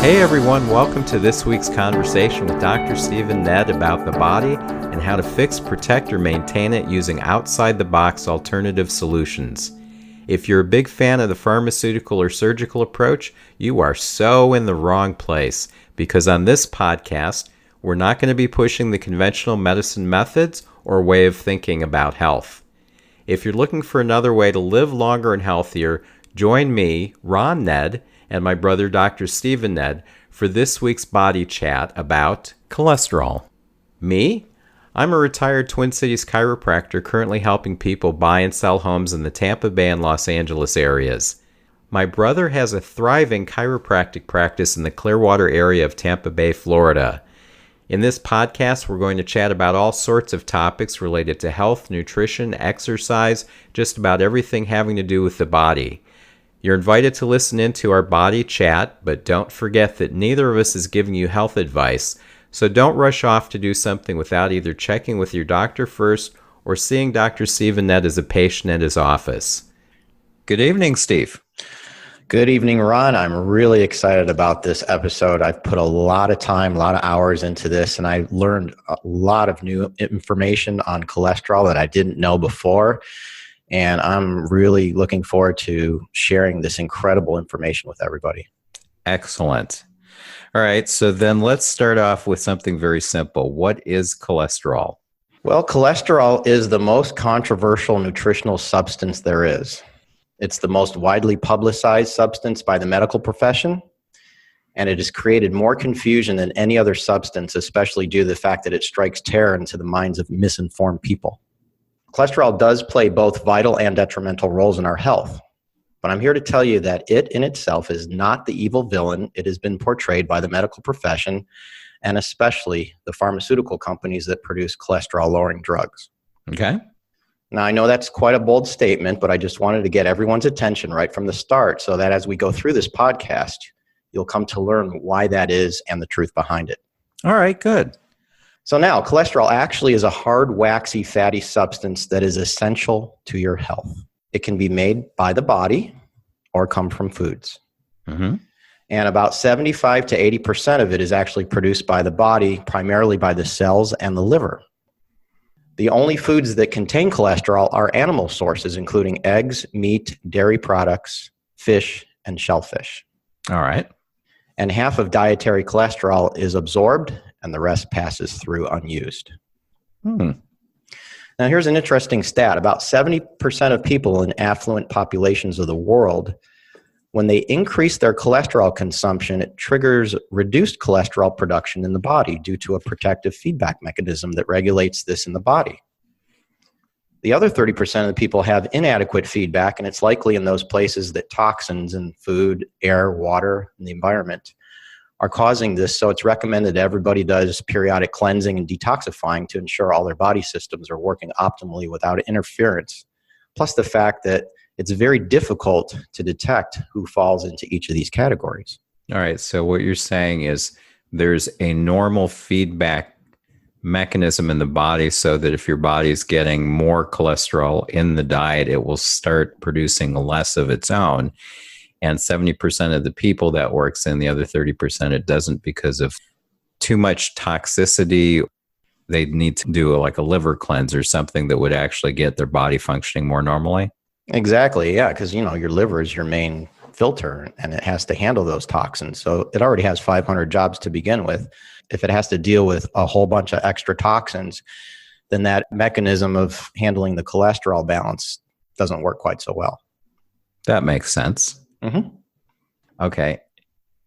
Hey everyone, welcome to this week's conversation with Dr. Steve and Ned about the body and how to fix, protect, or maintain it using outside-the-box alternative solutions. If you're a big fan of the pharmaceutical or surgical approach, you are so in the wrong place, because on this podcast, we're not going to be pushing the conventional medicine methods or way of thinking about health. If you're looking for another way to live longer and healthier, join me, Ron Ned, and my brother Dr. Stephen Ned for this week's body chat about cholesterol. Me? I'm a retired Twin Cities chiropractor currently helping people buy and sell homes in the Tampa Bay and Los Angeles areas. My brother has a thriving chiropractic practice in the Clearwater area of Tampa Bay, Florida. In this podcast, we're going to chat about all sorts of topics related to health, nutrition, exercise, just about everything having to do with the body. You're invited to listen in to our body chat, but don't forget that neither of us is giving you health advice, so don't rush off to do something without either checking with your doctor first or seeing Dr. Stephen Ned as a patient at his office. Good evening, Steve. Good evening, Ron. I'm really excited about this episode. I've put a lot of time, a lot of hours into this, and I learned a lot of new information on cholesterol that I didn't know before. And I'm really looking forward to sharing this incredible information with everybody. Excellent. All right, so then let's start off with something very simple. What is cholesterol? Well, cholesterol is the most controversial nutritional substance there is. It's the most widely publicized substance by the medical profession, and it has created more confusion than any other substance, especially due to the fact that it strikes terror into the minds of misinformed people. Cholesterol does play both vital and detrimental roles in our health, but I'm here to tell you that it in itself is not the evil villain it has been portrayed by the medical profession, and especially the pharmaceutical companies that produce cholesterol-lowering drugs. Okay. Now, I know that's quite a bold statement, but I just wanted to get everyone's attention right from the start so that as we go through this podcast, you'll come to learn why that is and the truth behind it. All right, good. So now, cholesterol actually is a hard, waxy, fatty substance that is essential to your health. It can be made by the body or come from foods. Mm-hmm. And about 75 to 80% of it is actually produced by the body, primarily by the cells and the liver. The only foods that contain cholesterol are animal sources, including eggs, meat, dairy products, fish, and shellfish. All right. And half of dietary cholesterol is absorbed, and the rest passes through unused. Now, here's an interesting stat. About 70% of people in affluent populations of the world, when they increase their cholesterol consumption, it triggers reduced cholesterol production in the body due to a protective feedback mechanism that regulates this in the body. The other 30% of the people have inadequate feedback, and it's likely in those places that toxins in food, air, water, and the environment are causing this. So it's recommended that everybody does periodic cleansing and detoxifying to ensure all their body systems are working optimally without interference. Plus the fact that it's very difficult to detect who falls into each of these categories. All right, so what you're saying is there's a normal feedback mechanism in the body so that if your body's getting more cholesterol in the diet, it will start producing less of its own. And 70% of the people that works in, the other 30% it doesn't because of too much toxicity. They need to do like a liver cleanse or something that would actually get their body functioning more normally. Exactly, yeah, because your liver is your main filter and it has to handle those toxins. So it already has 500 jobs to begin with. If it has to deal with a whole bunch of extra toxins, then that mechanism of handling the cholesterol balance doesn't work quite so well. That makes sense. Mm-hmm. Okay.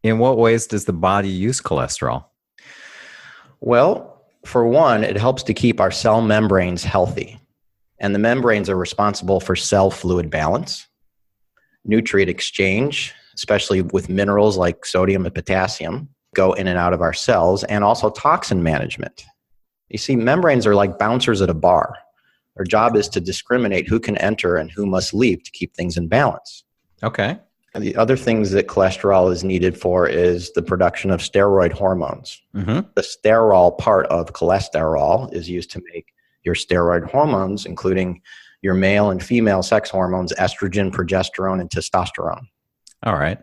In what ways does the body use cholesterol? Well, for one, it helps to keep our cell membranes healthy. And the membranes are responsible for cell fluid balance, nutrient exchange, especially with minerals like sodium and potassium, go in and out of our cells, and also toxin management. You see, membranes are like bouncers at a bar. Their job is to discriminate who can enter and who must leave to keep things in balance. Okay. And the other things that cholesterol is needed for is the production of steroid hormones. Mm-hmm. The sterol part of cholesterol is used to make your steroid hormones, including your male and female sex hormones, estrogen, progesterone, and testosterone. All right.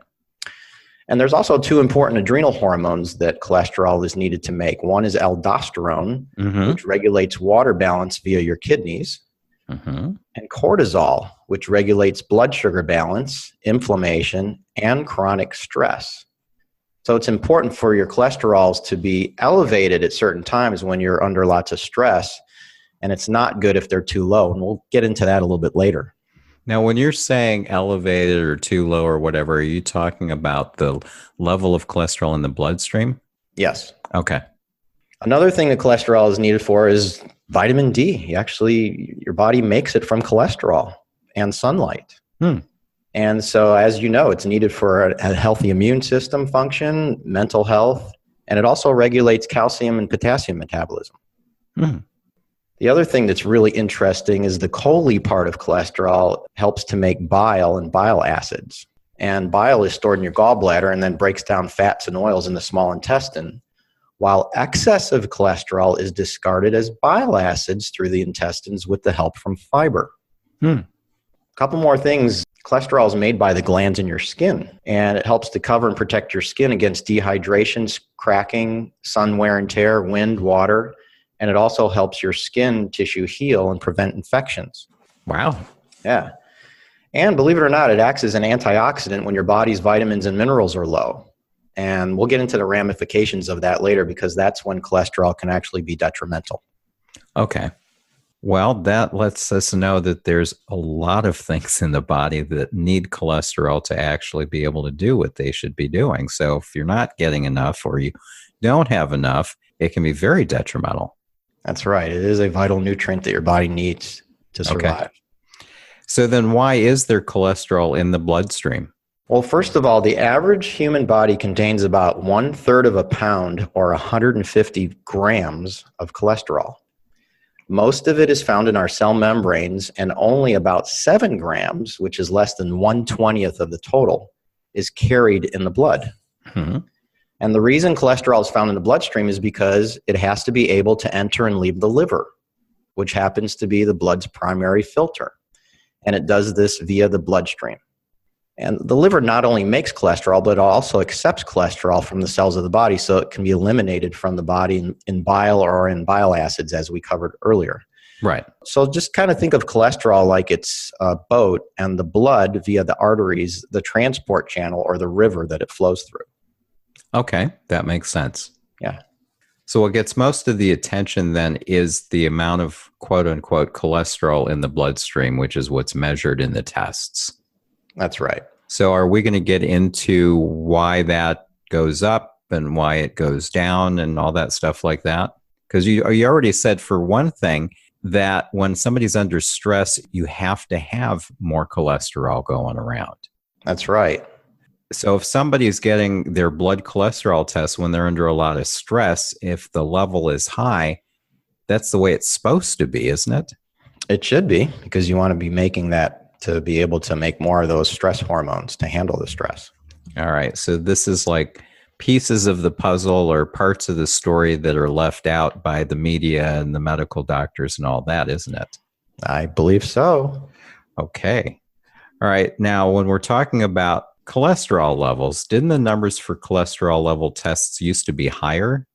And there's also two important adrenal hormones that cholesterol is needed to make. One is aldosterone, which regulates water balance via your kidneys, and cortisol, which regulates blood sugar balance, inflammation, and chronic stress. So it's important for your cholesterols to be elevated at certain times when you're under lots of stress, and it's not good if they're too low. And we'll get into that a little bit later. Now, when you're saying elevated or too low or whatever, are you talking about the level of cholesterol in the bloodstream? Yes. Okay. Another thing that cholesterol is needed for is vitamin D. Your body makes it from cholesterol and sunlight. And so, as you know, it's needed for a healthy immune system function, mental health, and it also regulates calcium and potassium metabolism. The other thing that's really interesting is the chole part of cholesterol helps to make bile and bile acids. And bile is stored in your gallbladder and then breaks down fats and oils in the small intestine, while excessive cholesterol is discarded as bile acids through the intestines with the help from fiber. A couple more things. Cholesterol is made by the glands in your skin, and it helps to cover and protect your skin against dehydration, cracking, sun wear and tear, wind, water, and it also helps your skin tissue heal and prevent infections. Wow. Yeah. And believe it or not, it acts as an antioxidant when your body's vitamins and minerals are low. And we'll get into the ramifications of that later, because that's when cholesterol can actually be detrimental. Okay. Well, that lets us know that there's a lot of things in the body that need cholesterol to actually be able to do what they should be doing. So if you're not getting enough or you don't have enough, it can be very detrimental. That's right. It is a vital nutrient that your body needs to survive. Okay. So then why is there cholesterol in the bloodstream? Well, first of all, the average human body contains about 1/3 of a pound or 150 grams of cholesterol. Most of it is found in our cell membranes, and only about 7 grams, which is less than 1/20th of the total, is carried in the blood. And the reason cholesterol is found in the bloodstream is because it has to be able to enter and leave the liver, which happens to be the blood's primary filter. And it does this via the bloodstream. And the liver not only makes cholesterol, but it also accepts cholesterol from the cells of the body, so it can be eliminated from the body in bile or in bile acids, as we covered earlier. Right. So just kind of think of cholesterol like it's a boat, and the blood via the arteries, the transport channel or the river that it flows through. Okay, that makes sense. Yeah. So what gets most of the attention then is the amount of quote unquote cholesterol in the bloodstream, which is what's measured in the tests. That's right. So are we going to get into why that goes up and why it goes down and all that stuff like that? Because you already said, for one thing, that when somebody's under stress, you have to have more cholesterol going around. That's right. So if somebody's getting their blood cholesterol test when they're under a lot of stress, if the level is high, that's the way it's supposed to be, isn't it? It should be, because you want to be making that to be able to make more of those stress hormones to handle the stress. All right. So this is like pieces of the puzzle or parts of the story that are left out by the media and the medical doctors and all that, isn't it? I believe so. Okay. All right. Now, when we're talking about cholesterol levels, didn't the numbers for cholesterol level tests used to be higher?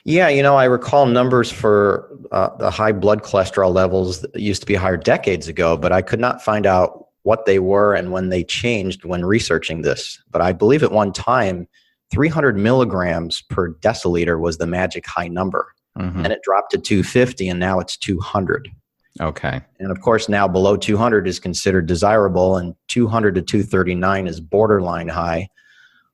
Yeah, I recall numbers for the high blood cholesterol levels that used to be higher decades ago, but I could not find out what they were and when they changed when researching this. But I believe at one time, 300 milligrams per deciliter was the magic high number. And it dropped to 250, and now it's 200. Okay. And of course, now below 200 is considered desirable, and 200 to 239 is borderline high,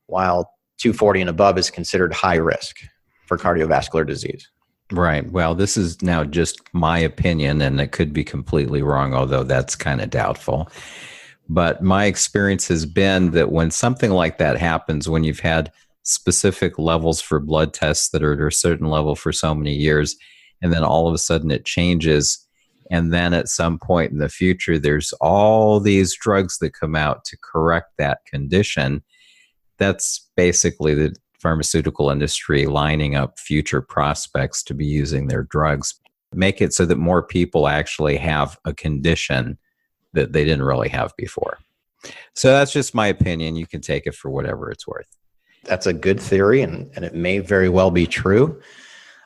while 240 and above is considered high risk for cardiovascular disease. Right. Well, this is now just my opinion, and it could be completely wrong, although that's kind of doubtful. But my experience has been that when something like that happens, when you've had specific levels for blood tests that are at a certain level for so many years, and then all of a sudden it changes, and then at some point in the future, there's all these drugs that come out to correct that condition. That's basically the pharmaceutical industry lining up future prospects to be using their drugs, make it so that more people actually have a condition that they didn't really have before. So that's just my opinion. You can take it for whatever it's worth. That's a good theory, and it may very well be true.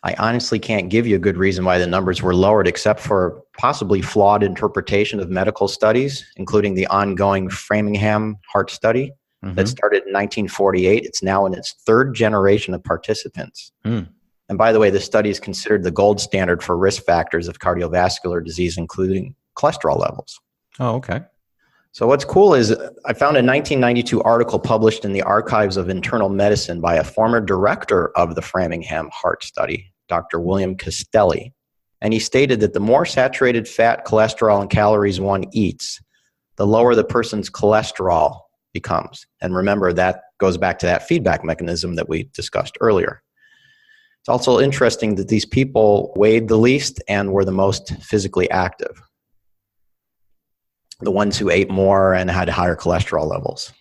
I honestly can't give you a good reason why the numbers were lowered, except for possibly flawed interpretation of medical studies, including the ongoing Framingham heart study that started in 1948. It's now in its third generation of participants. And by the way, this study is considered the gold standard for risk factors of cardiovascular disease, including cholesterol levels. Oh, okay. So what's cool is I found a 1992 article published in the Archives of Internal Medicine by a former director of the Framingham Heart Study, Dr. William Castelli. And he stated that the more saturated fat, cholesterol, and calories one eats, the lower the person's cholesterol becomes. And remember, that goes back to that feedback mechanism that we discussed earlier. It's also interesting that these people weighed the least and were the most physically active, the ones who ate more and had higher cholesterol levels.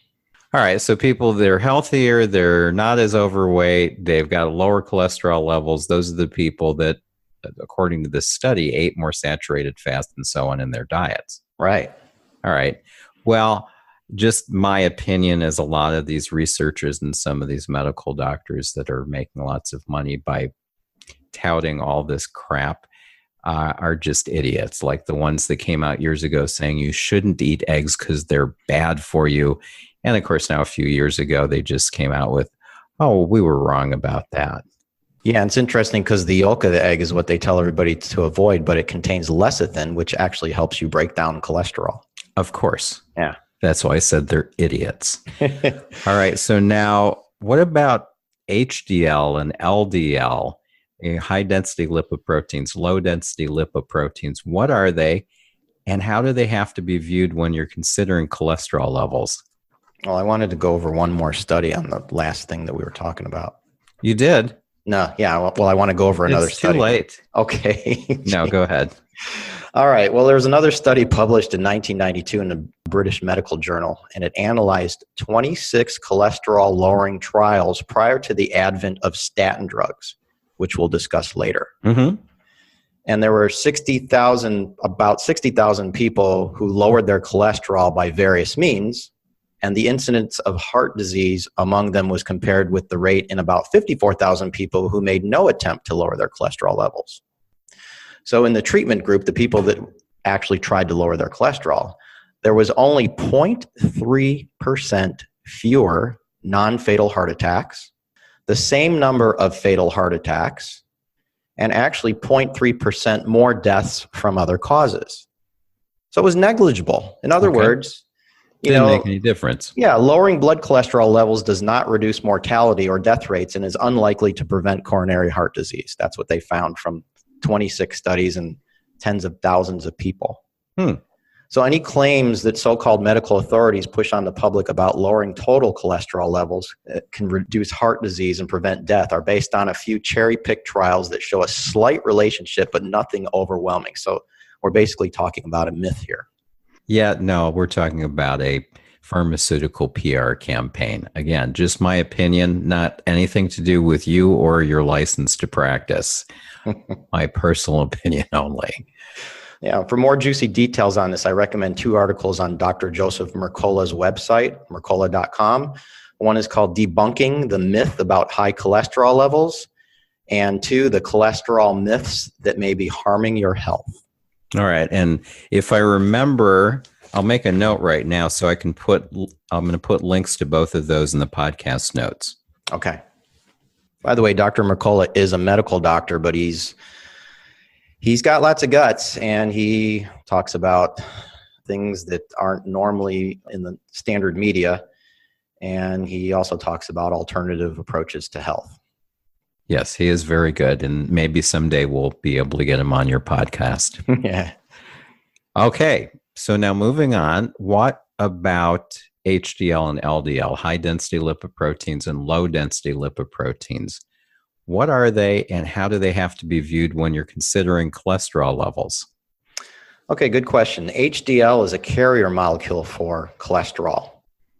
All right, so people, they're healthier, they're not as overweight, they've got lower cholesterol levels. Those are the people that, according to this study, ate more saturated fats and so on in their diets. Right. All right. Well, just my opinion is a lot of these researchers and some of these medical doctors that are making lots of money by touting all this crap are just idiots, like the ones that came out years ago saying you shouldn't eat eggs because they're bad for you. And of course, now a few years ago, they just came out with, oh, we were wrong about that. Yeah, and it's interesting because the yolk of the egg is what they tell everybody to avoid, but it contains lecithin, which actually helps you break down cholesterol. Of course. Yeah. That's why I said they're idiots. All right. So now what about HDL and LDL, high density lipoproteins, low density lipoproteins? What are they and how do they have to be viewed when you're considering cholesterol levels? Well, I wanted to go over one more study on the last thing that we were talking about. You did? No. Yeah. Well, I want to go over another study. It's too late. Okay. No, go ahead. All right. Well, there was another study published in 1992 in the British Medical Journal, and it analyzed 26 cholesterol-lowering trials prior to the advent of statin drugs, which we'll discuss later. And there were about 60,000 people who lowered their cholesterol by various means, and the incidence of heart disease among them was compared with the rate in about 54,000 people who made no attempt to lower their cholesterol levels. So in the treatment group, the people that actually tried to lower their cholesterol, there was only 0.3% fewer non-fatal heart attacks, the same number of fatal heart attacks, and actually 0.3% more deaths from other causes. So it was negligible. In other words, didn't make any difference. Yeah, lowering blood cholesterol levels does not reduce mortality or death rates and is unlikely to prevent coronary heart disease. That's what they found from 26 studies and tens of thousands of people. So any claims that so-called medical authorities push on the public about lowering total cholesterol levels can reduce heart disease and prevent death are based on a few cherry-picked trials that show a slight relationship, but nothing overwhelming. So we're basically talking about a myth here. Yeah, no, we're talking about a pharmaceutical PR campaign. Again, just my opinion, not anything to do with you or your license to practice. My personal opinion only. Yeah, for more juicy details on this, I recommend two articles on Dr. Joseph Mercola's website, mercola.com. One is called Debunking the Myth About High Cholesterol Levels, and two, the cholesterol myths that may be harming your health. All right. And if I remember, I'll make a note right now so I'm going to put links to both of those in the podcast notes. Okay. By the way, Dr. Mercola is a medical doctor, but he's got lots of guts, and he talks about things that aren't normally in the standard media. And he also talks about alternative approaches to health. Yes, he is very good. And maybe someday we'll be able to get him on your podcast. Yeah. Okay. So now moving on, what about HDL and LDL, high density lipoproteins and low density lipoproteins? What are they and how do they have to be viewed when you're considering cholesterol levels? Okay, good question. HDL is a carrier molecule for cholesterol,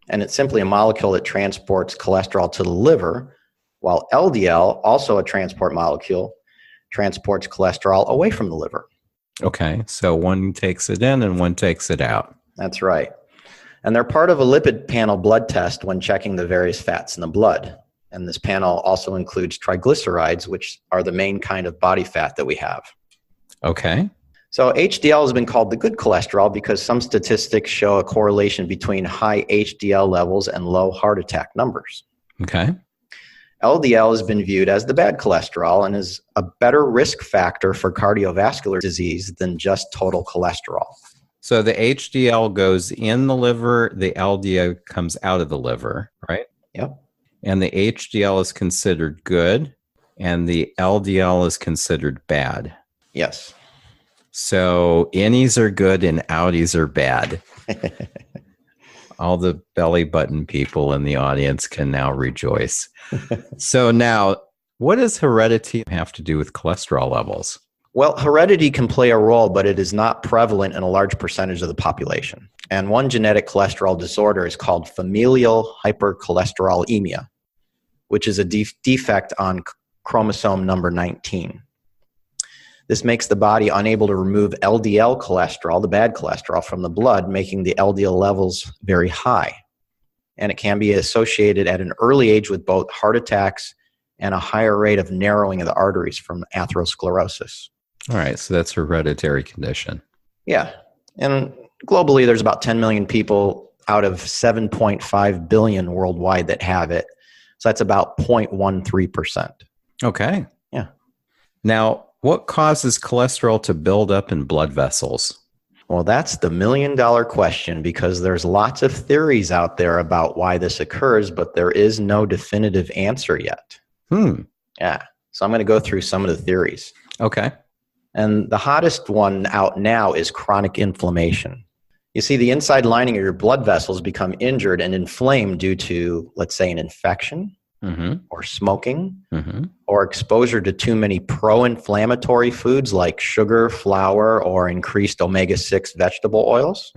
and it's simply a molecule that transports cholesterol to the liver, while LDL, also a transport molecule, transports cholesterol away from the liver. Okay, so one takes it in and one takes it out. That's right. And they're part of a lipid panel blood test when checking the various fats in the blood. And this panel also includes triglycerides, which are the main kind of body fat that we have. Okay. So HDL has been called the good cholesterol because some statistics show a correlation between high HDL levels and low heart attack numbers. Okay. LDL has been viewed as the bad cholesterol and is a better risk factor for cardiovascular disease than just total cholesterol. So the HDL goes in the liver, the LDL comes out of the liver, right? Yep. And the HDL is considered good, and the LDL is considered bad. Yes. So innies are good and outies are bad. All the belly button people in the audience can now rejoice. So now, what does heredity have to do with cholesterol levels? Well, heredity can play a role, but it is not prevalent in a large percentage of the population. And one genetic cholesterol disorder is called familial hypercholesterolemia, which is a defect on chromosome number 19. This makes the body unable to remove LDL cholesterol, the bad cholesterol, from the blood, making the LDL levels very high. And it can be associated at an early age with both heart attacks and a higher rate of narrowing of the arteries from atherosclerosis. All right, so that's a hereditary condition. Yeah. And globally, there's about 10 million people out of 7.5 billion worldwide that have it. So that's about 0.13%. Okay. Yeah. Now, what causes cholesterol to build up in blood vessels? Well, that's the million-dollar question because there's lots of theories out there about why this occurs, but there is no definitive answer yet. Yeah. So I'm going to go through some of the theories. Okay. And the hottest one out now is chronic inflammation. You see, the inside lining of your blood vessels become injured and inflamed due to, let's say, an infection, or smoking, or exposure to too many pro-inflammatory foods like sugar, flour, or increased omega-6 vegetable oils,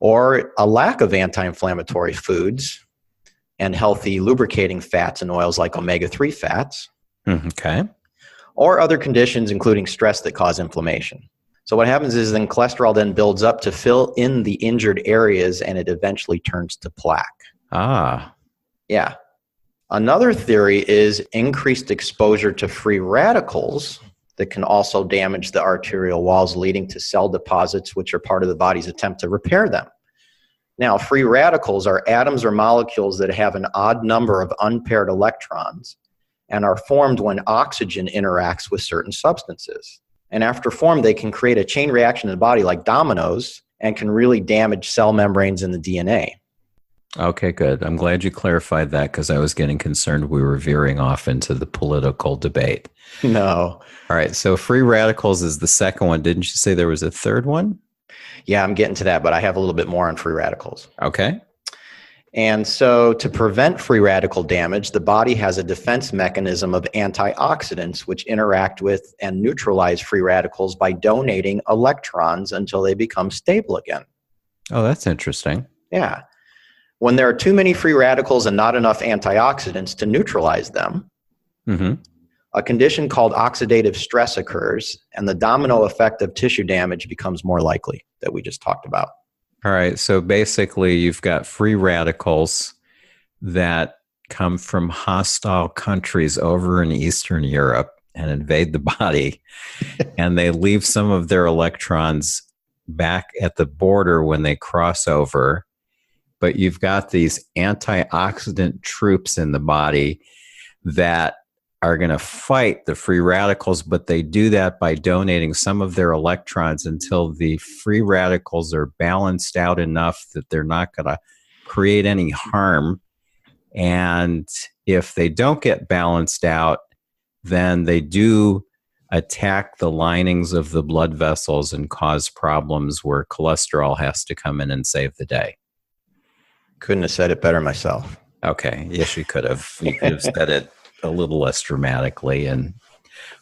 or a lack of anti-inflammatory foods and healthy lubricating fats and oils like omega-3 fats, Okay. or other conditions including stress that cause inflammation. So what happens is then cholesterol then builds up to fill in the injured areas and it eventually turns to plaque. Yeah. Another theory is increased exposure to free radicals that can also damage the arterial walls, leading to cell deposits, which are part of the body's attempt to repair them. Now, free radicals are atoms or molecules that have an odd number of unpaired electrons and are formed when oxygen interacts with certain substances. And after formed, they can create a chain reaction in the body like dominoes and can really damage cell membranes in the DNA. Okay, good. I'm glad you clarified that because I was getting concerned we were veering off into the political debate. No. All right, so free radicals is the second one. Didn't you say there was a third one? Yeah, I'm getting to that, but I have a little bit more on free radicals. Okay. And so to prevent free radical damage, the body has a defense mechanism of antioxidants which interact with and neutralize free radicals by donating electrons until they become stable again. Oh, that's interesting. Yeah. When there are too many free radicals and not enough antioxidants to neutralize them, a condition called oxidative stress occurs, and the domino effect of tissue damage becomes more likely that we just talked about. All right. So basically, you've got free radicals that come from hostile countries over in Eastern Europe and invade the body, and they leave some of their electrons back at the border when they cross over. But you've got these antioxidant troops in the body that are going to fight the free radicals, but they do that by donating some of their electrons until the free radicals are balanced out enough that they're not going to create any harm. And if they don't get balanced out, then they do attack the linings of the blood vessels and cause problems where cholesterol has to come in and save the day. Couldn't have said it better myself. Okay. Yes, you could have. You could have said it a little less dramatically.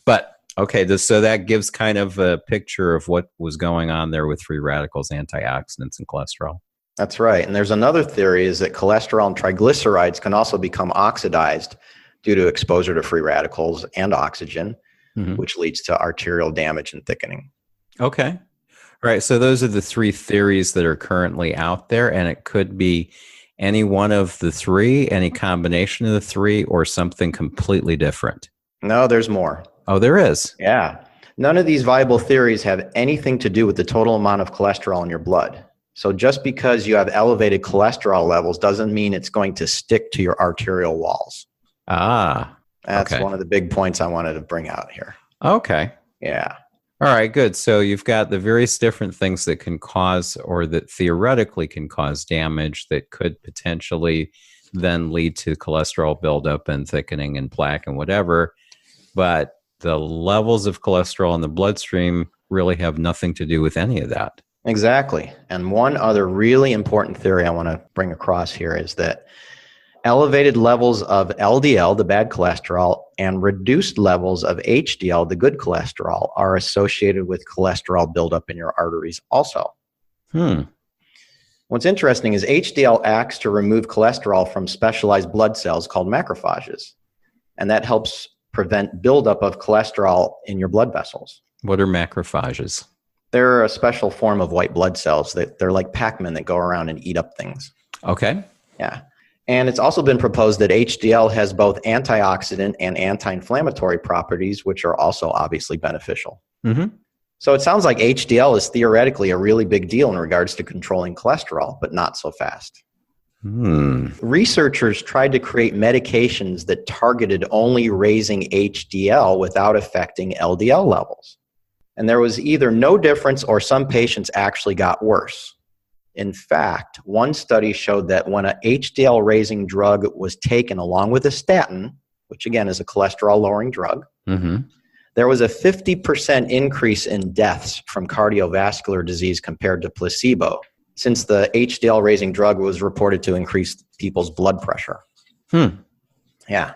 But okay, so that gives kind of a picture of what was going on there with free radicals, antioxidants, and cholesterol. That's right. And there's another theory is that cholesterol and triglycerides can also become oxidized due to exposure to free radicals and oxygen, which leads to arterial damage and thickening. Okay. Right. So those are the three theories that are currently out there, and it could be any one of the three, any combination of the three, or something completely different. No, there's more. Oh, there is. Yeah. None of these viable theories have anything to do with the total amount of cholesterol in your blood. So just because you have elevated cholesterol levels doesn't mean it's going to stick to your arterial walls. Ah, That's okay. one of the big points I wanted to bring out here. Okay. Yeah. All right, good. So you've got the various different things that can cause or that theoretically can cause damage that could potentially then lead to cholesterol buildup and thickening and plaque and whatever. But the levels of cholesterol in the bloodstream really have nothing to do with any of that. Exactly. And one other really important theory I want to bring across here is that elevated levels of LDL, the bad cholesterol, and reduced levels of HDL, the good cholesterol, are associated with cholesterol buildup in your arteries also. What's interesting is HDL acts to remove cholesterol from specialized blood cells called macrophages, and that helps prevent buildup of cholesterol in your blood vessels. What are macrophages? They're a special form of white blood cells. They're like Pac-Man that go around and eat up things. Okay. Yeah. And it's also been proposed that HDL has both antioxidant and anti-inflammatory properties, which are also obviously beneficial. Mm-hmm. So it sounds like HDL is theoretically a really big deal in regards to controlling cholesterol, but not so fast. Researchers tried to create medications that targeted only raising HDL without affecting LDL levels. And there was either no difference or some patients actually got worse. In fact, one study showed that when an HDL-raising drug was taken along with a statin, which again is a cholesterol-lowering drug, there was a 50% increase in deaths from cardiovascular disease compared to placebo, since the HDL-raising drug was reported to increase people's blood pressure. Yeah.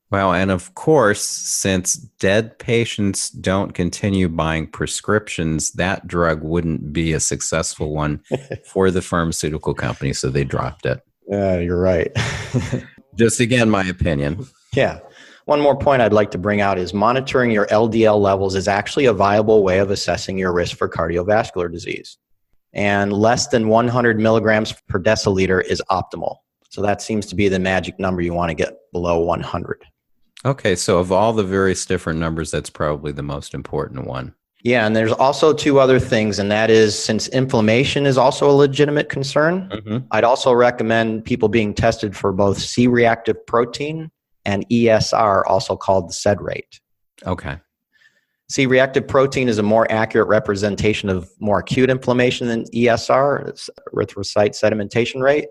Well, and of course, since dead patients don't continue buying prescriptions, that drug wouldn't be a successful one for the pharmaceutical company, so they dropped it. You're right. Just again, my opinion. Yeah. One more point I'd like to bring out is monitoring your LDL levels is actually a viable way of assessing your risk for cardiovascular disease. And less than 100 milligrams per deciliter is optimal. So that seems to be the magic number. You want to get below 100. Okay, so of all the various different numbers, that's probably the most important one. Yeah, and there's also two other things, and that is since inflammation is also a legitimate concern, I'd also recommend people being tested for both C-reactive protein and ESR, also called the SED rate. Okay. C-reactive protein is a more accurate representation of more acute inflammation than ESR, it's erythrocyte sedimentation rate.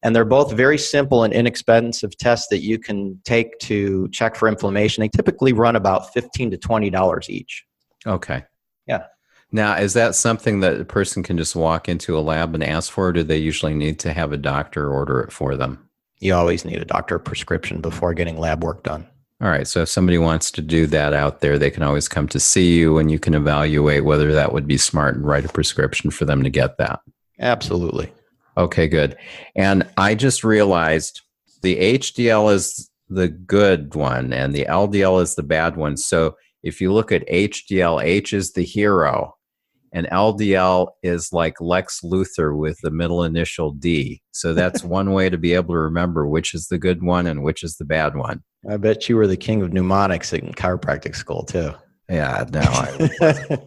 And they're both very simple and inexpensive tests that you can take to check for inflammation. They typically run about $15 to $20 each. Okay. Yeah. Now, is that something that a person can just walk into a lab and ask for, or do they usually need to have a doctor order it for them? You always need a doctor prescription before getting lab work done. All right. So if somebody wants to do that out there, they can always come to see you and you can evaluate whether that would be smart and write a prescription for them to get that. Absolutely. Okay, good. And I just realized the HDL is the good one and the LDL is the bad one. So if you look at HDL, H is the hero and LDL is like Lex Luthor with the middle initial D. So that's one way to be able to remember which is the good one and which is the bad one. I bet you were the king of mnemonics in chiropractic school too. Yeah, no, I wasn't.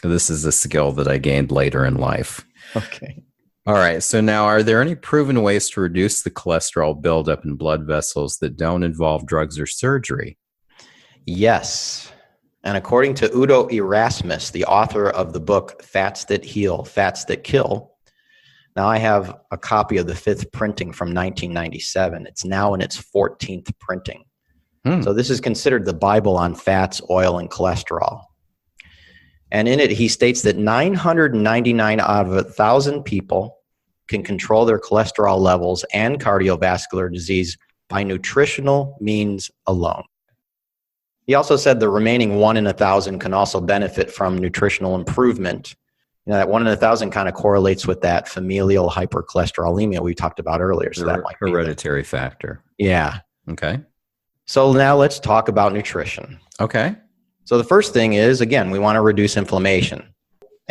This is a skill that I gained later in life. Okay. All right. So now, are there any proven ways to reduce the cholesterol buildup in blood vessels that don't involve drugs or surgery? Yes. And according to Udo Erasmus, the author of the book Fats That Heal, Fats That Kill, now I have a copy of the 5th printing from 1997. It's now in its 14th printing. So this is considered the Bible on fats, oil, and cholesterol. And in it, he states that 999 out of 1,000 people can control their cholesterol levels and cardiovascular disease by nutritional means alone. He also said the remaining 1 in 1,000 can also benefit from nutritional improvement. You know, that 1 in 1,000 kind of correlates with that familial hypercholesterolemia we talked about earlier. So that might be hereditary factor. Yeah. Okay. So now let's talk about nutrition. Okay. So the first thing is, again, we want to reduce inflammation.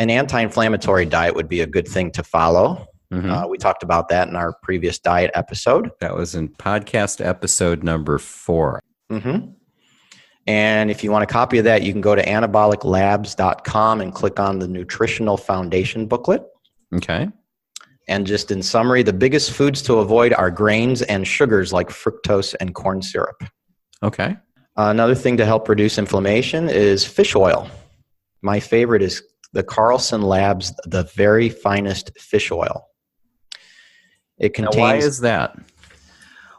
An anti-inflammatory diet would be a good thing to follow. Mm-hmm. We talked about that in our previous diet episode. That was in podcast episode number 4. Mm-hmm. And if you want a copy of that, you can go to anaboliclabs.com and click on the Nutritional Foundation booklet. Okay. And just in summary, the biggest foods to avoid are grains and sugars like fructose and corn syrup. Okay. Another thing to help reduce inflammation is fish oil. My favorite is the Carlson Labs, the very finest fish oil. It contains. Now, why is that?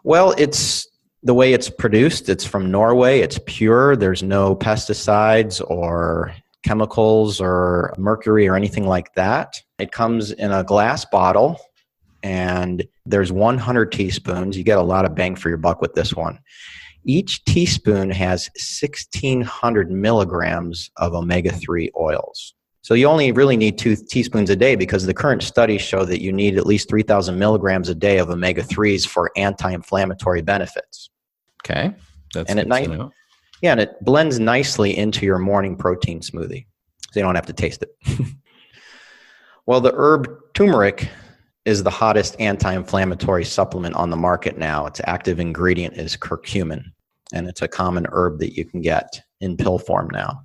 Well, it's the way it's produced. It's from Norway. It's pure. There's no pesticides or chemicals or mercury or anything like that. It comes in a glass bottle, and there's 100 teaspoons. You get a lot of bang for your buck with this one. Each teaspoon has 1,600 milligrams of omega-3 oils. So you only really need 2 teaspoons a day, because the current studies show that you need at least 3,000 milligrams a day of omega-3s for anti-inflammatory benefits. Okay. That's and good to know. Yeah, and it blends nicely into your morning protein smoothie, so you don't have to taste it. Well, the herb turmeric is the hottest anti-inflammatory supplement on the market now. Its active ingredient is curcumin, and it's a common herb that you can get in pill form now.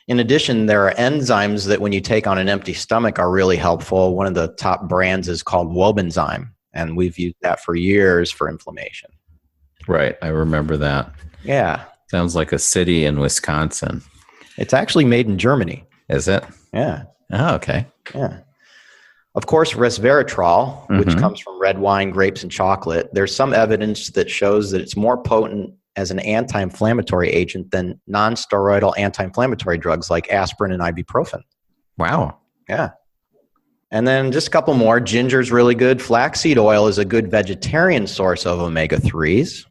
In addition, there are enzymes that when you take on an empty stomach are really helpful. One of the top brands is called Wobenzyme, and we've used that for years for inflammation. Right. I remember that. Yeah. Sounds like a city in Wisconsin. It's actually made in Germany. Is it? Yeah. Oh, okay. Yeah. Of course, resveratrol, which comes from red wine, grapes, and chocolate, there's some evidence that shows that it's more potent as an anti-inflammatory agent than non-steroidal anti-inflammatory drugs like aspirin and ibuprofen. Wow. Yeah. And then just a couple more. Ginger's really good. Flaxseed oil is a good vegetarian source of omega-3s.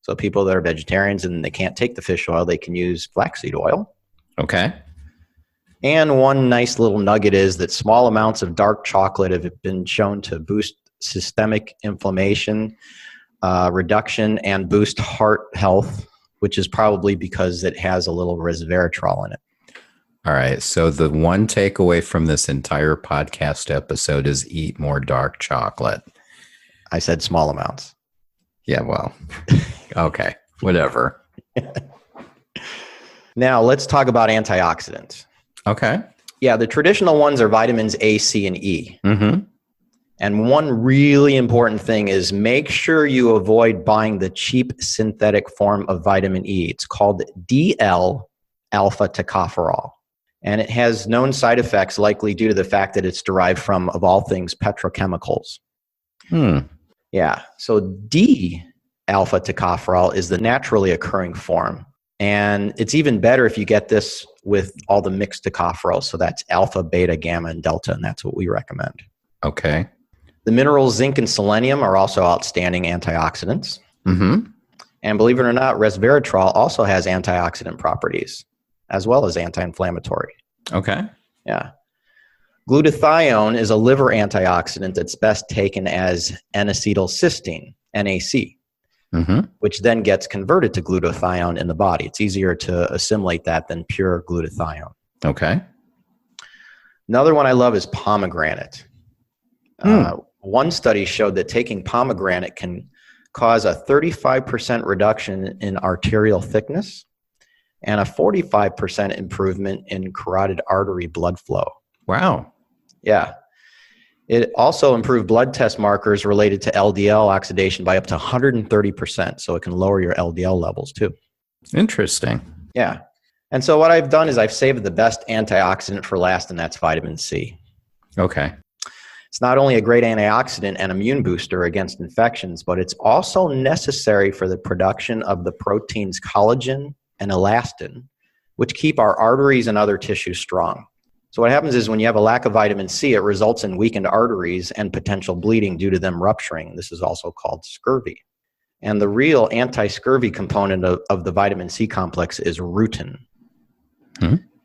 So people that are vegetarians and they can't take the fish oil, they can use flaxseed oil. Okay. And one nice little nugget is that small amounts of dark chocolate have been shown to boost systemic inflammation reduction and boost heart health, which is probably because it has a little resveratrol in it. All right. So the one takeaway from this entire podcast episode is eat more dark chocolate. I said small amounts. Yeah, well, okay, whatever. Now let's talk about antioxidants. Okay. Yeah, the traditional ones are vitamins A, C, and E. Mm-hmm. And one really important thing is make sure you avoid buying the cheap synthetic form of vitamin E. It's called DL-alpha tocopherol. And it has known side effects likely due to the fact that it's derived from, of all things, petrochemicals. Yeah. So D-alpha tocopherol is the naturally occurring form. And it's even better if you get this with all the mixed tocopherols. So that's alpha, beta, gamma, and delta. And that's what we recommend. Okay. The minerals zinc and selenium are also outstanding antioxidants. Mm-hmm. And believe it or not, resveratrol also has antioxidant properties as well as anti-inflammatory. Okay. Yeah. Glutathione is a liver antioxidant that's best taken as N-acetylcysteine, NAC, which then gets converted to glutathione in the body. It's easier to assimilate that than pure glutathione. Okay. Another one I love is pomegranate. One study showed that taking pomegranate can cause a 35% reduction in arterial thickness and a 45% improvement in carotid artery blood flow. Wow. Yeah. It also improved blood test markers related to LDL oxidation by up to 130%. So it can lower your LDL levels too. Interesting. Yeah. And so what I've done is I've saved the best antioxidant for last, and that's vitamin C. Okay. It's not only a great antioxidant and immune booster against infections, but it's also necessary for the production of the proteins collagen and elastin, which keep our arteries and other tissues strong. So what happens is when you have a lack of vitamin C, it results in weakened arteries and potential bleeding due to them rupturing. This is also called scurvy. And the real anti-scurvy component of the vitamin C complex is rutin.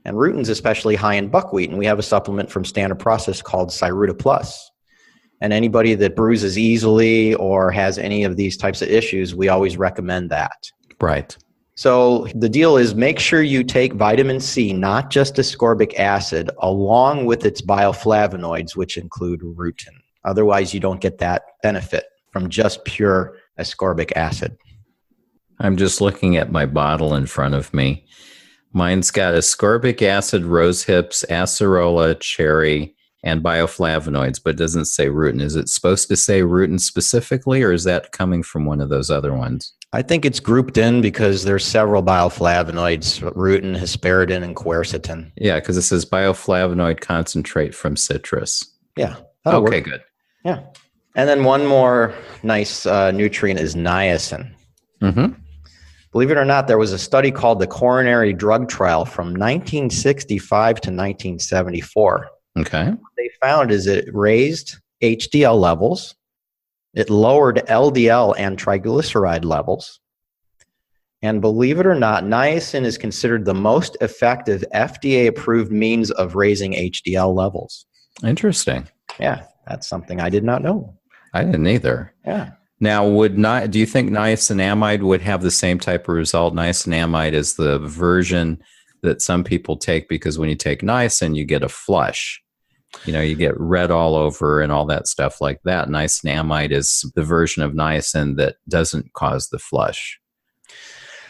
And rutin's especially high in buckwheat, and we have a supplement from Standard Process called Cyruta Plus. And anybody that bruises easily or has any of these types of issues, we always recommend that. Right. So the deal is make sure you take vitamin C, not just ascorbic acid, along with its bioflavonoids, which include rutin. Otherwise, you don't get that benefit from just pure ascorbic acid. I'm just looking at my bottle in front of me. Mine's got ascorbic acid, rose hips, acerola, cherry, and bioflavonoids, but it doesn't say rutin. Is it supposed to say rutin specifically, or is that coming from one of those other ones? I think it's grouped in because there's several bioflavonoids, rutin, hesperidin, and quercetin. Yeah, because it says bioflavonoid concentrate from citrus. Yeah. Okay, good. Yeah. And then one more nice nutrient is niacin. Mm-hmm. Believe it or not, there was a study called the Coronary Drug Trial from 1965 to 1974. Okay. What they found is it raised HDL levels. It lowered LDL and triglyceride levels. And believe it or not, niacin is considered the most effective FDA-approved means of raising HDL levels. Interesting. Yeah, that's something I did not know. I didn't either. Yeah. Now, do you think niacinamide would have the same type of result? Niacinamide is the version that some people take because when you take niacin, you get a flush. You get red all over and all that stuff like that. Niacinamide is the version of niacin that doesn't cause the flush.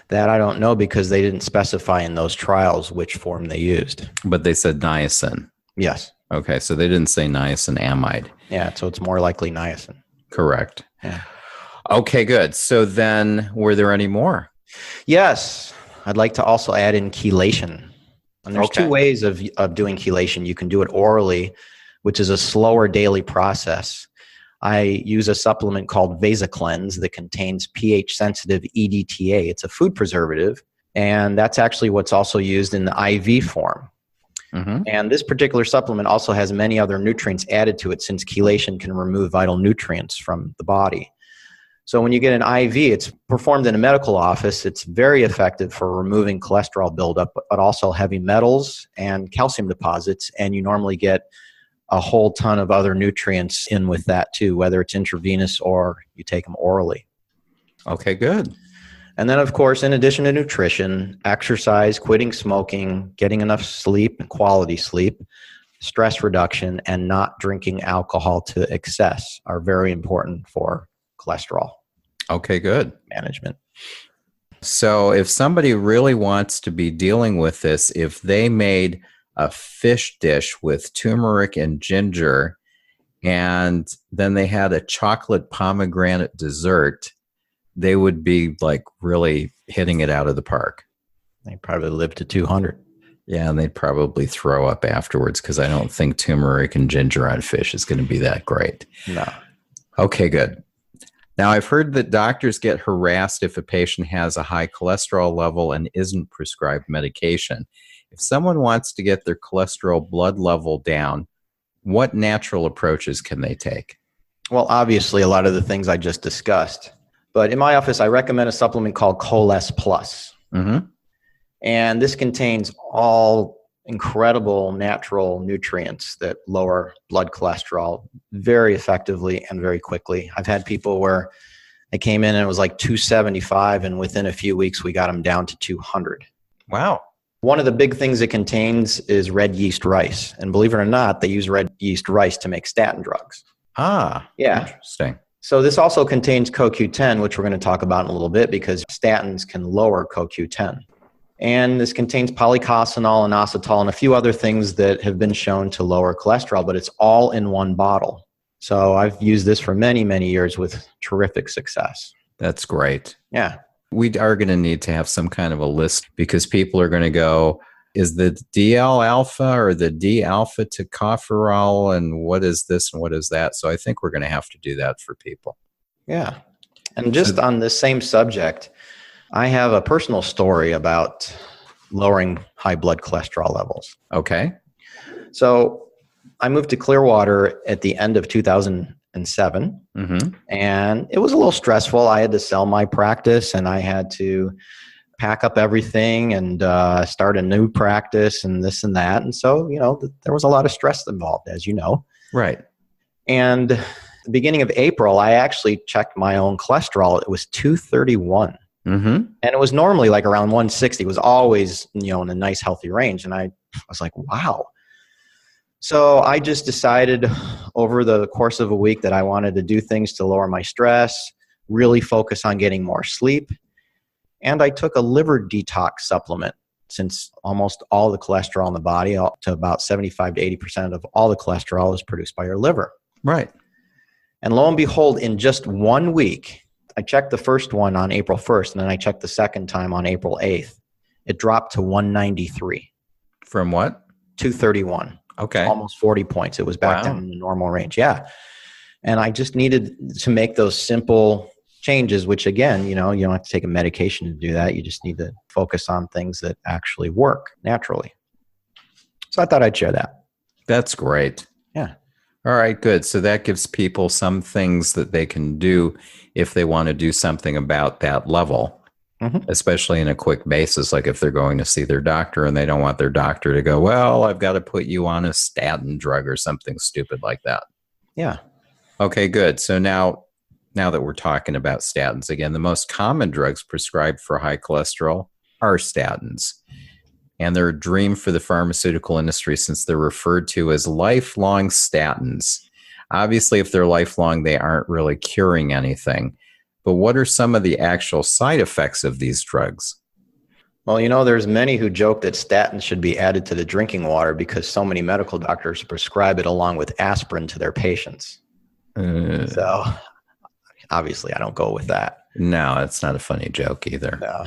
That I don't know because they didn't specify in those trials which form they used. But they said niacin. Yes. Okay, so they didn't say niacinamide. Yeah, so it's more likely niacin. Correct. Yeah. Okay, good. So then, were there any more? Yes. I'd like to also add in chelation. And there's two ways of doing chelation. You can do it orally, which is a slower daily process. I use a supplement called VasoCleanse that contains pH-sensitive EDTA. It's a food preservative, and that's actually what's also used in the IV form. Mm-hmm. And this particular supplement also has many other nutrients added to it since chelation can remove vital nutrients from the body. So when you get an IV, it's performed in a medical office. It's very effective for removing cholesterol buildup, but also heavy metals and calcium deposits. And you normally get a whole ton of other nutrients in with that too, whether it's intravenous or you take them orally. Okay, good. And then, of course, in addition to nutrition, exercise, quitting smoking, getting enough sleep and quality sleep, stress reduction, and not drinking alcohol to excess are very important for cholesterol. Okay, good. Management. So if somebody really wants to be dealing with this, if they made a fish dish with turmeric and ginger, and then they had a chocolate pomegranate dessert, they would be like really hitting it out of the park. They probably live to 200. Yeah, and they'd probably throw up afterwards because I don't think turmeric and ginger on fish is going to be that great. No. Okay, good. Now, I've heard that doctors get harassed if a patient has a high cholesterol level and isn't prescribed medication. If someone wants to get their cholesterol blood level down, what natural approaches can they take? Well, obviously, a lot of the things I just discussed. But in my office, I recommend a supplement called Coles Plus. Mm-hmm. And this contains all incredible natural nutrients that lower blood cholesterol very effectively and very quickly. I've had people where they came in and it was like 275, and within a few weeks, we got them down to 200. Wow. One of the big things it contains is red yeast rice. And believe it or not, they use red yeast rice to make statin drugs. Ah, yeah. Interesting. So this also contains CoQ10, which we're going to talk about in a little bit because statins can lower CoQ10. And this contains polycosanol and inositol and a few other things that have been shown to lower cholesterol, but it's all in one bottle. So I've used this for many, many years with terrific success. That's great. Yeah. We are going to need to have some kind of a list because people are going to go, is the DL alpha or the D alpha tocopherol, and what is this and what is that? So I think we're going to have to do that for people. Yeah. And just on this same subject, I have a personal story about lowering high blood cholesterol levels. Okay. So I moved to Clearwater at the end of 2007, mm-hmm. and it was a little stressful. I had to sell my practice, and I had to pack up everything and start a new practice and this and that. And so, there was a lot of stress involved, as you know. Right. And the beginning of April, I actually checked my own cholesterol. It was 231. Mm-hmm. And it was normally like around 160. It was always, in a nice healthy range. And I was like, wow. So I just decided over the course of a week that I wanted to do things to lower my stress, really focus on getting more sleep. And I took a liver detox supplement, since almost all the cholesterol in the body, up to about 75 to 80% of all the cholesterol, is produced by your liver. Right. And lo and behold, in just 1 week, I checked the first one on April 1st, and then I checked the second time on April 8th. It dropped to 193. From what? 231. Okay. Almost 40 points. It was back down in the normal range. Yeah. And I just needed to make those simple changes, which again, you don't have to take a medication to do that. You just need to focus on things that actually work naturally. So I thought I'd share that. That's great. Yeah. All right, good. So that gives people some things that they can do if they want to do something about that level, especially in a quick basis, like if they're going to see their doctor and they don't want their doctor to go, well, I've got to put you on a statin drug or something stupid like that. Yeah. Okay, good. So now that we're talking about statins, again, the most common drugs prescribed for high cholesterol are statins. And they're a dream for the pharmaceutical industry since they're referred to as lifelong statins. Obviously, if they're lifelong, they aren't really curing anything. But what are some of the actual side effects of these drugs? Well, there's many who joke that statins should be added to the drinking water because so many medical doctors prescribe it along with aspirin to their patients. So obviously, I don't go with that. No, it's not a funny joke either. No.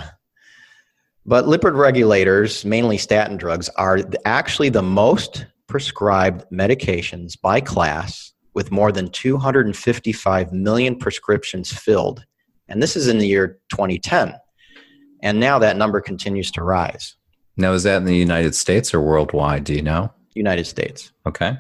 But lipid regulators, mainly statin drugs, are actually the most prescribed medications by class, with more than 255 million prescriptions filled. And this is in the year 2010. And now that number continues to rise. Now, is that in the United States or worldwide? Do you know? United States. Okay.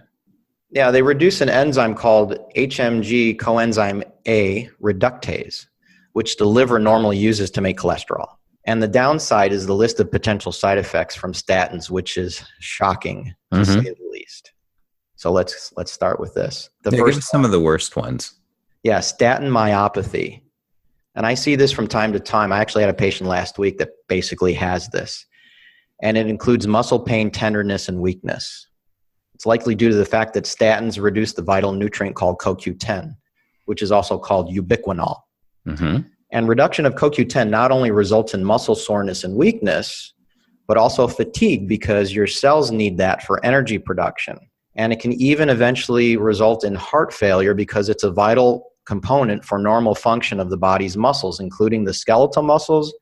Yeah, they reduce an enzyme called HMG coenzyme A reductase, which the liver normally uses to make cholesterol. And the downside is the list of potential side effects from statins, which is shocking to say the least. So let's start with this. Give us some of the worst ones. Yeah, statin myopathy. And I see this from time to time. I actually had a patient last week that basically has this. And it includes muscle pain, tenderness, and weakness. It's likely due to the fact that statins reduce the vital nutrient called CoQ10, which is also called ubiquinol. And reduction of CoQ10 not only results in muscle soreness and weakness, but also fatigue because your cells need that for energy production. And it can even eventually result in heart failure because it's a vital component for normal function of the body's muscles, including the skeletal muscles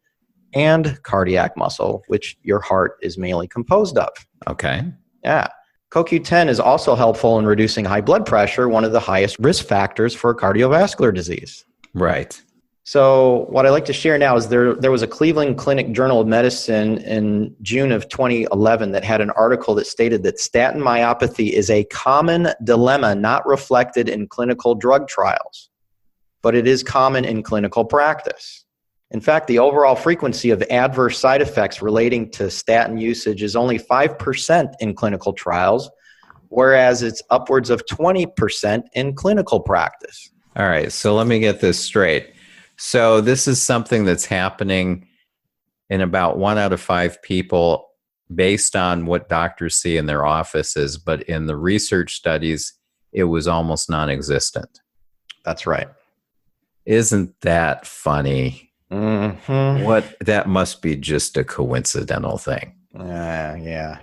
and cardiac muscle, which your heart is mainly composed of. Okay. Yeah. CoQ10 is also helpful in reducing high blood pressure, one of the highest risk factors for cardiovascular disease. Right. So what I'd like to share now is there was a Cleveland Clinic Journal of Medicine in June of 2011 that had an article that stated that statin myopathy is a common dilemma not reflected in clinical drug trials, but it is common in clinical practice. In fact, the overall frequency of adverse side effects relating to statin usage is only 5% in clinical trials, whereas it's upwards of 20% in clinical practice. All right, so let me get this straight. So this is something that's happening in about 1 out of 5 people based on what doctors see in their offices, but in the research studies, it was almost non-existent. That's right. Isn't that funny? Mm-hmm. That must be just a coincidental thing. Yeah.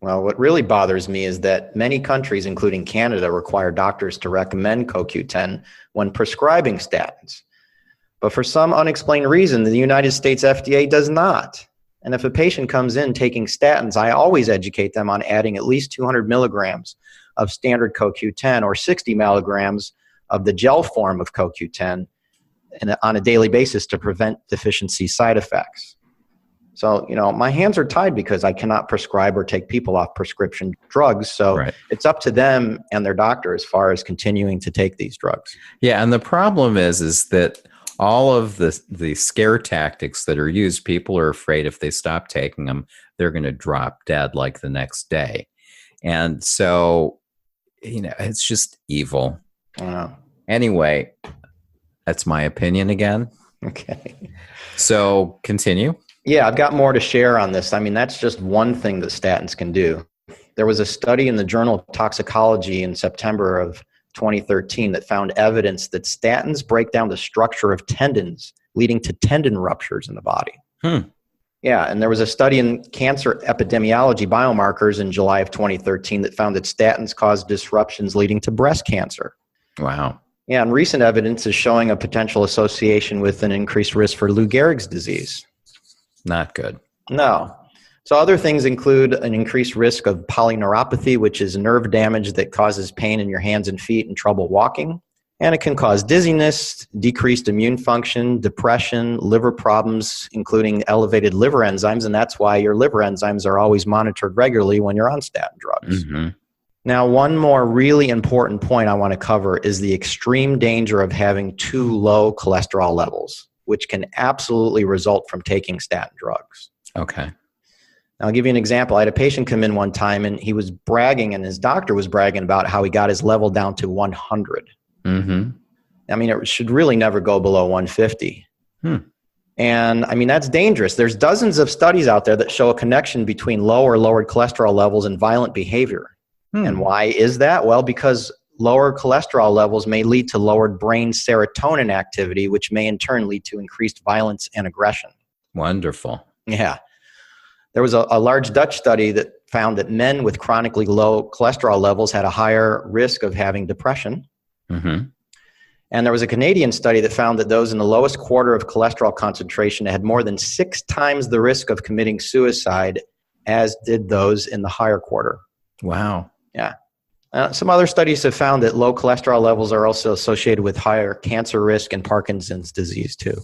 Well, what really bothers me is that many countries, including Canada, require doctors to recommend CoQ10 when prescribing statins. But for some unexplained reason, the United States FDA does not. And if a patient comes in taking statins, I always educate them on adding at least 200 milligrams of standard CoQ10 or 60 milligrams of the gel form of CoQ10 on a daily basis to prevent deficiency side effects. So, my hands are tied because I cannot prescribe or take people off prescription drugs. So It's up to them and their doctor as far as continuing to take these drugs. Yeah, and the problem is that all of the scare tactics that are used, people are afraid if they stop taking them, they're going to drop dead like the next day. And so, it's just evil. Anyway, that's my opinion again. Okay. So continue. Yeah, I've got more to share on this. I mean, that's just one thing that statins can do. There was a study in the Journal of Toxicology in September of 2013 that found evidence that statins break down the structure of tendons, leading to tendon ruptures in the body. Yeah, and there was a study in cancer epidemiology biomarkers in July of 2013 that found that statins cause disruptions leading to breast cancer. Wow. Yeah, and recent evidence is showing a potential association with an increased risk for Lou Gehrig's disease. Not good. No. So other things include an increased risk of polyneuropathy, which is nerve damage that causes pain in your hands and feet and trouble walking. And it can cause dizziness, decreased immune function, depression, liver problems, including elevated liver enzymes. And that's why your liver enzymes are always monitored regularly when you're on statin drugs. Mm-hmm. Now, one more really important point I want to cover is the extreme danger of having too low cholesterol levels, which can absolutely result from taking statin drugs. Okay. I'll give you an example. I had a patient come in one time and he was bragging, and his doctor was bragging about how he got his level down to 100. Mm-hmm. I mean, it should really never go below 150. And I mean, that's dangerous. There's dozens of studies out there that show a connection between low or lowered cholesterol levels and violent behavior. And why is that? Well, because lower cholesterol levels may lead to lowered brain serotonin activity, which may in turn lead to increased violence and aggression. Wonderful. Yeah. There was a large Dutch study that found that men with chronically low cholesterol levels had a higher risk of having depression. Mm-hmm. And there was a Canadian study that found that those in the lowest quarter of cholesterol concentration had more than 6 times the risk of committing suicide as did those in the higher quarter. Wow. Yeah. Some other studies have found that low cholesterol levels are also associated with higher cancer risk and Parkinson's disease too.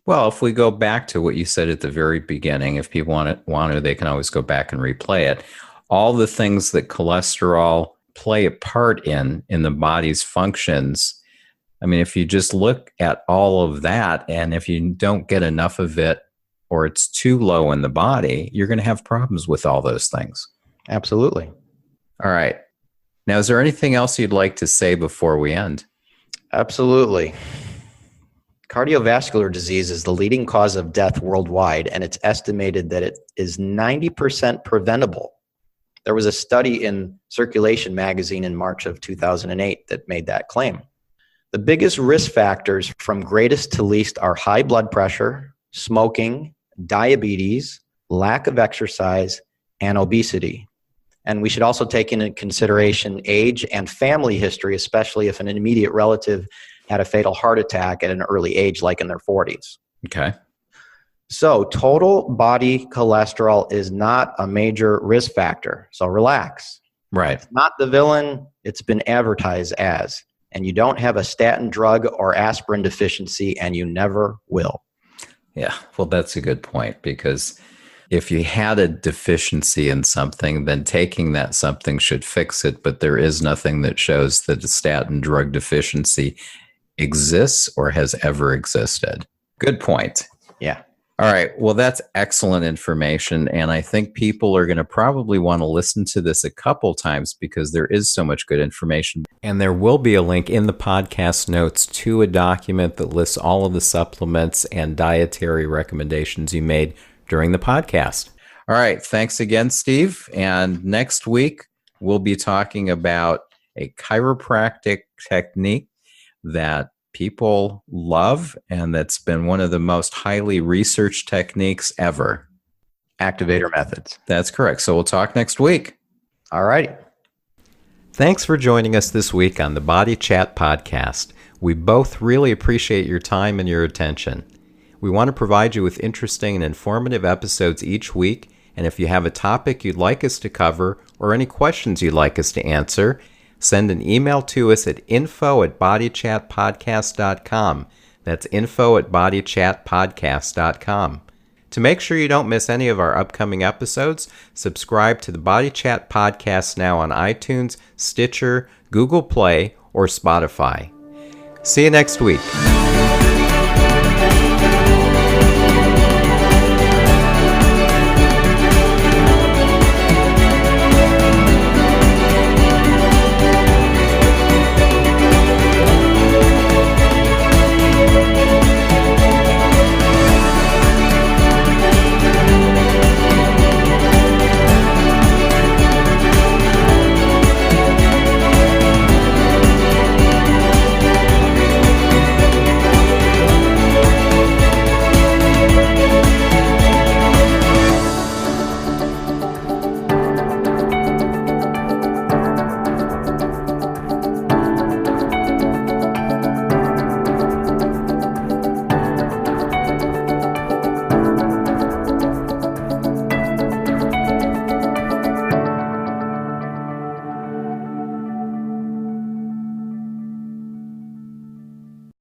Well, if we go back to what you said at the very beginning, if people want to, they can always go back and replay it. All the things that cholesterol play a part in the body's functions. I mean, if you just look at all of that, and if you don't get enough of it or it's too low in the body, you're going to have problems with all those things. Absolutely. All right. Now, is there anything else you'd like to say before we end? Absolutely. Cardiovascular disease is the leading cause of death worldwide, and it's estimated that it is 90% preventable. There was a study in Circulation magazine in March of 2008 that made that claim. The biggest risk factors from greatest to least are high blood pressure, smoking, diabetes, lack of exercise, and obesity. And we should also take into consideration age and family history, especially if an immediate relative had a fatal heart attack at an early age, like in their 40s. Okay. So total body cholesterol is not a major risk factor. So relax. Right. It's not the villain it's been advertised as. And you don't have a statin drug or aspirin deficiency, and you never will. Yeah. Well, that's a good point, because if you had a deficiency in something, then taking that something should fix it. But there is nothing that shows that a statin drug deficiency exists or has ever existed. Good point. Yeah. All right. Well, that's excellent information. And I think people are going to probably want to listen to this a couple times because there is so much good information. And there will be a link in the podcast notes to a document that lists all of the supplements and dietary recommendations you made during the podcast. All right. Thanks again, Steve. And next week, we'll be talking about a chiropractic technique that people love and that's been one of the most highly researched techniques ever. Activator methods. That's correct. So we'll talk next week. All right. Thanks for joining us this week on the Body Chat Podcast. We both really appreciate your time and your attention. We want to provide you with interesting and informative episodes each week, and if you have a topic you'd like us to cover or any questions you'd like us to answer, send an email to us at info@bodychatpodcast.com. That's info@bodychatpodcast.com. To make sure you don't miss any of our upcoming episodes, subscribe to the Body Chat Podcast now on iTunes, Stitcher, Google Play, or Spotify. See you next week.